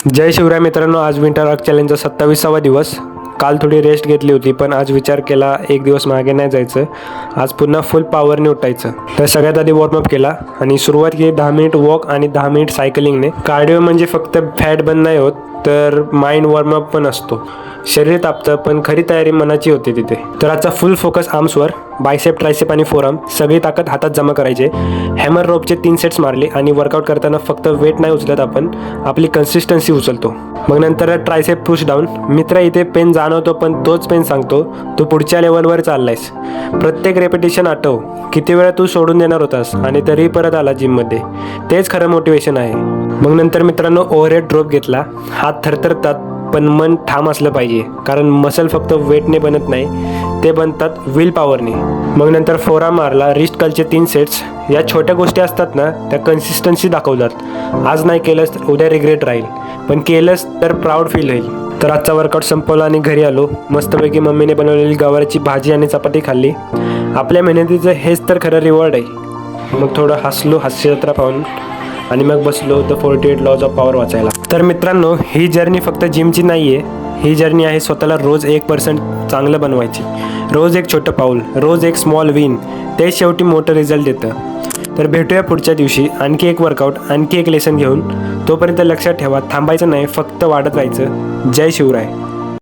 जय शिवराय मित्रांनो, आज winter arc चॅलेंजचा 27वा दिवस. काल थोडी रेस्ट घेतली होती, पण आज विचार केला एक दिवस मागे नाही जायचं, आज पुन्हा फुल पॉवरने उठायचं. तर सगळ्यात आधी वॉर्मअप केला आणि सुरुवात केली 10 मिनिट वॉक आणि 10 मिनिट सायकलिंगने. कार्डिओ म्हणजे फक्त फॅट बर्न नाही होत, तर माइंड वॉर्मअप पण असतो. शरीर तापतं, पण खरी तयारी मनाची होते तिथे. तर आजचा फुल फोकस आर्म्सवर, बायसेप, ट्रायसेप आणि फोरआर्म सगळी ताकद हातात जमा करायचे. हॅमर रोपचे 3 सेट्स मारले आणि वर्कआउट करताना फक्त वेट नाही उचलत आपण, आपली कन्सिस्टन्सी उचलतो. मग नंतर ट्रायसेप पुश डाऊन. मित्र इथे पेन जाणवतो, पण तोच पेन सांगतो तू पुढच्या लेवलवर चाललायस. प्रत्येक रेपिटेशन आठव, किती वेळा तू सोडून देणार होतास आणि तरी परत आला जिममध्ये. तेच खरं मोटिवेशन आहे. मग नंतर मित्रांनो ओव्हरहेड ड्रॉप घेतला. हात थरथरतात, पण मन ठाम असलं पाहिजे, कारण मसल फक्त वेटने बनत नाही, ते बनतात विल पॉवरने. मग नंतर फोरआर्म मारला. रिस्ट कर्लचे 3 सेट्स. या छोट्या गोष्टी असतात ना, त्या कन्सिस्टन्सी दाखवतात. आज नाही केलंस तर उद्या रिग्रेट राहील, पण केलंस तर प्राऊड फील होईल. तर आजचा वर्कआउट संपवला आणि घरी आलो. मस्तपैकी मम्मीने बनवलेली गवारीची भाजी आणि चपाती खाल्ली. आपल्या मेहनतीचं हेच तर खरं रिवॉर्ड आहे. मग थोडं हसलो, हास्यजत्रा पाहून, आणि मग बसलो द 48 लॉज ऑफ पॉवर वाचायला. तर मित्रांनो, ही जर्नी फक्त जिमची नाही आहे, ही जर्नी आहे स्वतःला रोज 1% चांगलं बनवायची. रोज एक छोटं पाऊल, रोज एक स्मॉल विन, ते शेवटी मोठं रिझल्ट देतं. तर भेटूया पुढच्या दिवशी आणखी एक वर्कआउट, आणखी एक लेसन घेऊन. तोपर्यंत लक्षात ठेवा, थांबायचं नाही, फक्त वाढत राहायचं. जय शिवराय.